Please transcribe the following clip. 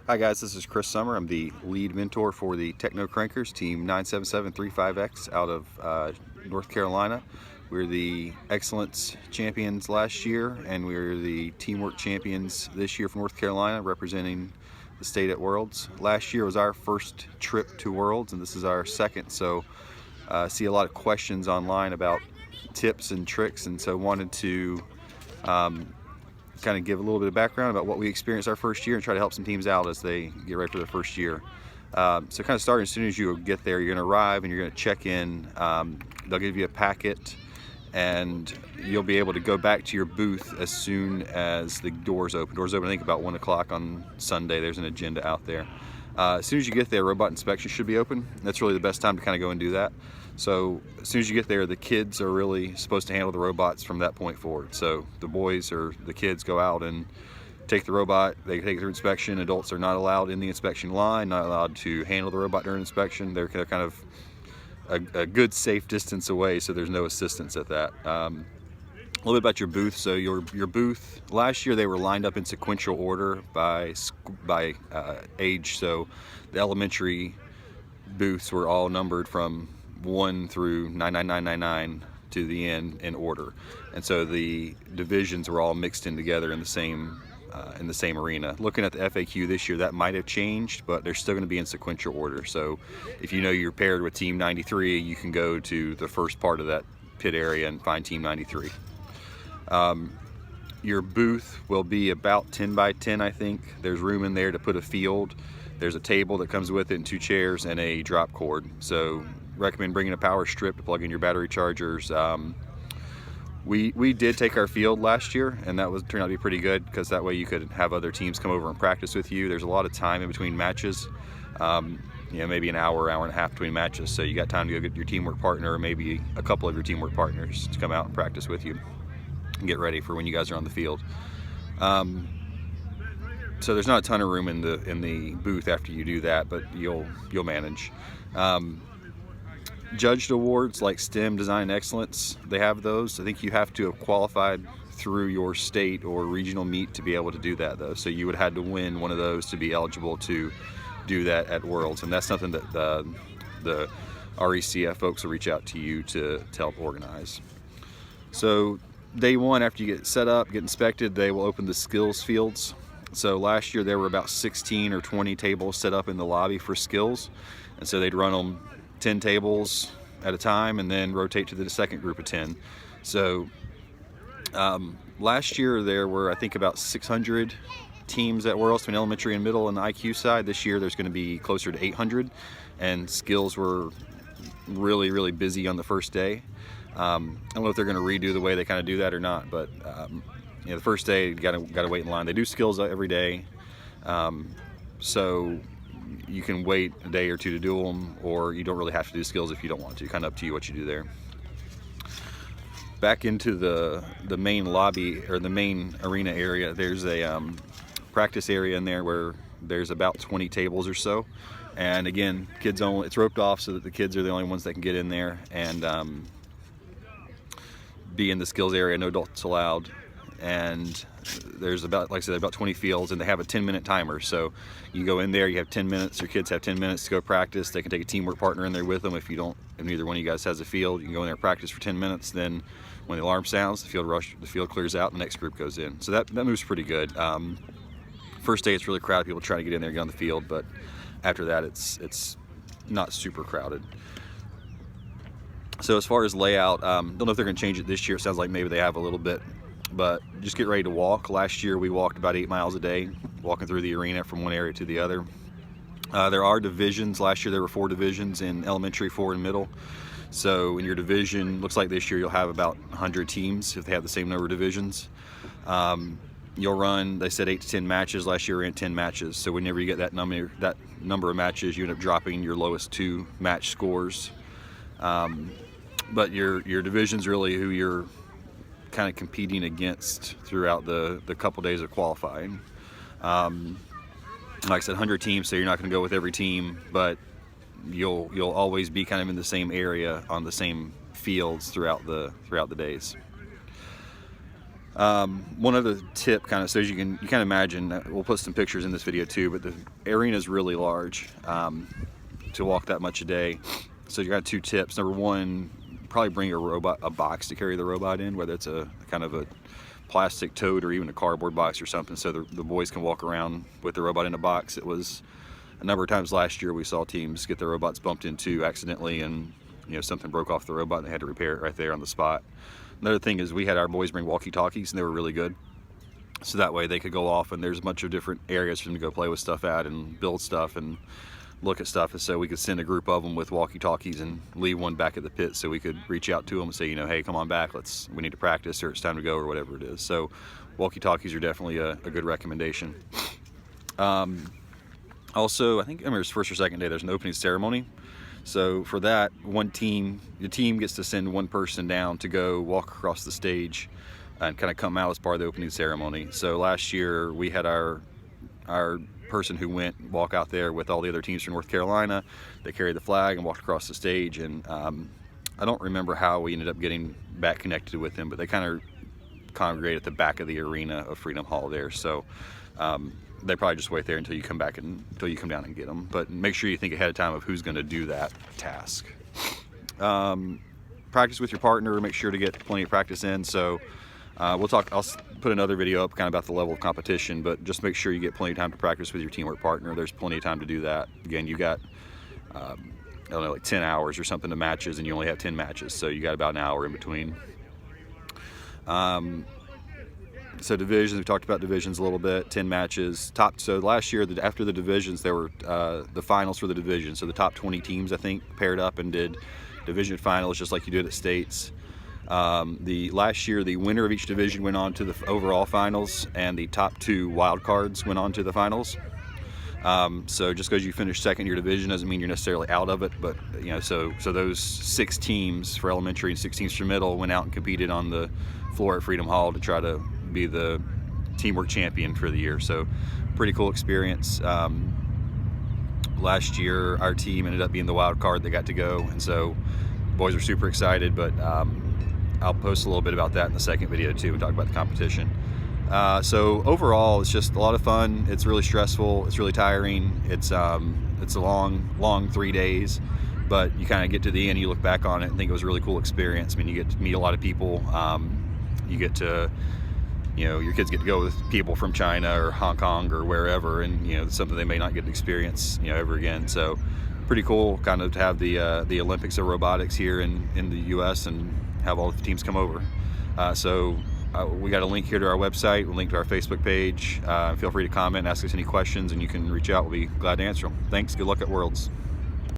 Hi guys, this is Chris Summer. I'm the lead mentor for the Techno Crankers, team 97735X out of North Carolina. We're the Excellence Champions last year, and we're the Teamwork Champions this year from North Carolina, representing the state at Worlds. Last year was our first trip to Worlds, and this is our second, so I see a lot of questions online about tips and tricks, and so wanted to kind of give a little bit of background about what we experienced our first year and try to help some teams out as they get ready for their first year. So kind of starting as soon as you get there, you're going to arrive and you're going to check in. They'll give you a packet and you'll be able to go back to your booth as soon as the doors open. Doors open I think about 1 o'clock on Sunday. There's an agenda out there. As soon as you get there, robot inspection should be open. That's really the best time to kind of go and do that. So as soon as you get there, the kids are really supposed to handle the robots from that point forward. So the boys or the kids go out and take the robot, they take it through inspection. Adults are not allowed in the inspection line, not allowed to handle the robot during inspection. They're kind of a good safe distance away, so there's no assistance at that. A little bit about your booth. So your booth, last year they were lined up in sequential order by age. So the elementary booths were all numbered from 1 through 99999 to the end in order, and so the divisions were all mixed in together in the same arena. Looking at the FAQ this year, that might have changed, but they're still going to be in sequential order. So if you know you're paired with Team 93, you can go to the first part of that pit area and find Team 93. Your booth will be about 10 by 10, I think. There's room in there to put a field. There's a table that comes with it and 2 chairs and a drop cord. So recommend bringing a power strip to plug in your battery chargers. We did take our field last year, and that turned out to be pretty good, because that way you could have other teams come over and practice with you. There's a lot of time in between matches, maybe an hour and a half between matches, so you got time to go get your teamwork partner, or maybe a couple of your teamwork partners to come out and practice with you and get ready for when you guys are on the field. So there's not a ton of room in the booth after you do that, but you'll manage. Judged awards like STEM, Design and Excellence, they have those. I think you have to have qualified through your state or regional meet to be able to do that, though. So you would have had to win one of those to be eligible to do that at Worlds, and that's something that the RECF folks will reach out to you to help organize. So day one, after you get set up, get inspected, they will open the skills fields. So last year there were about 16 or 20 tables set up in the lobby for skills, and so they'd run them 10 tables at a time and then rotate to the second group of 10. So last year there were, I think, about 600 teams at Worlds between elementary and middle and the IQ side. This year there's going to be closer to 800, and skills were really busy on the first day. I don't know if they're going to redo the way they kind of do that or not, but the first day you got to wait in line. They do skills every day, so you can wait a day or two to do them, or you don't really have to do skills if you don't want to. Kind of up to you what you do there. Back into the main lobby, or the main arena area, there's a practice area in there where there's about 20 tables or so, and again, kids only. It's roped off so that the kids are the only ones that can get in there and be in the skills area. No adults allowed. And there's about, like I said, about 20 fields, and they have a 10-minute timer. So you go in there, you have 10 minutes, your kids have 10 minutes to go practice. They can take a teamwork partner in there with them. If neither one of you guys has a field, you can go in there and practice for 10 minutes. Then when the alarm sounds, the field clears out, and the next group goes in. So that moves pretty good. First day it's really crowded, people trying to get in there and get on the field, but after that it's not super crowded. So as far as layout, don't know if they're going to change it this year. It sounds like maybe they have a little bit. But just get ready to walk. Last year we walked about 8 miles a day, walking through the arena from one area to the other. There are divisions. Last year there were 4 divisions in elementary, 4 in middle. So in your division, looks like this year you'll have about 100 teams if they have the same number of divisions. You'll run, they said 8 to 10 matches. Last year we ran 10 matches. So whenever you get that number of matches, you end up dropping your lowest 2 match scores. But your division's really who you're kind of competing against throughout the couple days of qualifying. Like I said, 100 teams, so you're not going to go with every team, but you'll always be kind of in the same area on the same fields throughout the days. One other tip, kind of, so as you can imagine, we'll put some pictures in this video too, but the arena is really large to walk that much a day. So you got 2 tips. Number one, probably bring a box to carry the robot in, whether it's a kind of a plastic tote or even a cardboard box or something, so the boys can walk around with the robot in a box. It was a number of times last year we saw teams get their robots bumped into accidentally, and something broke off the robot and they had to repair it right there on the spot. Another thing is we had our boys bring walkie-talkies, and they were really good, so that way they could go off and there's a bunch of different areas for them to go play with stuff at and build stuff and look at stuff. And so we could send a group of them with walkie-talkies and leave one back at the pit so we could reach out to them and say, hey, come on back, we need to practice, or it's time to go, or whatever it is. So walkie-talkies are definitely a good recommendation. Also, I think it's first or second day, there's an opening ceremony. So for that, the team gets to send one person down to go walk across the stage and kind of come out as part of the opening ceremony. So last year we had our person who went walk out there with all the other teams from North Carolina. They carried the flag and walked across the stage, and I don't remember how we ended up getting back connected with them, but they kind of congregate at the back of the arena of Freedom Hall there. So they probably just wait there until you come down and get them. But make sure you think ahead of time of who's going to do that task. Practice with your partner. Make sure to get plenty of practice in. So I'll put another video up kind of about the level of competition, but just make sure you get plenty of time to practice with your teamwork partner. There's plenty of time to do that. Again, you got I don't know, like 10 hours or something to matches, and you only have 10 matches, so you got about an hour in between. So divisions, we talked about divisions a little bit. 10 matches. So last year, after the divisions, there were the finals for the division. So the top 20 teams, I think, paired up and did division finals just like you did at states. Last year, the winner of each division went on to the overall finals, and the top 2 wild cards went on to the finals. So just because you finished second in your division doesn't mean you're necessarily out of it, but so those 6 teams for elementary and 6 teams for middle went out and competed on the floor at Freedom Hall to try to be the teamwork champion for the year. So pretty cool experience. Last year our team ended up being the wild card that got to go, and so boys are super excited, but I'll post a little bit about that in the second video too. We talk about the competition. So overall, it's just a lot of fun. It's really stressful. It's really tiring. It's a long 3 days, but you kind of get to the end, you look back on it and think it was a really cool experience. I mean, you get to meet a lot of people. You get to, your kids get to go with people from China or Hong Kong or wherever, and it's something they may not get to experience, ever again. So pretty cool kind of to have the Olympics of robotics here in the U.S. and have all the teams come over. We got a link here to our website, a link to our Facebook page. Feel free to comment and ask us any questions, and you can reach out. We'll be glad to answer them. Thanks. Good luck at Worlds.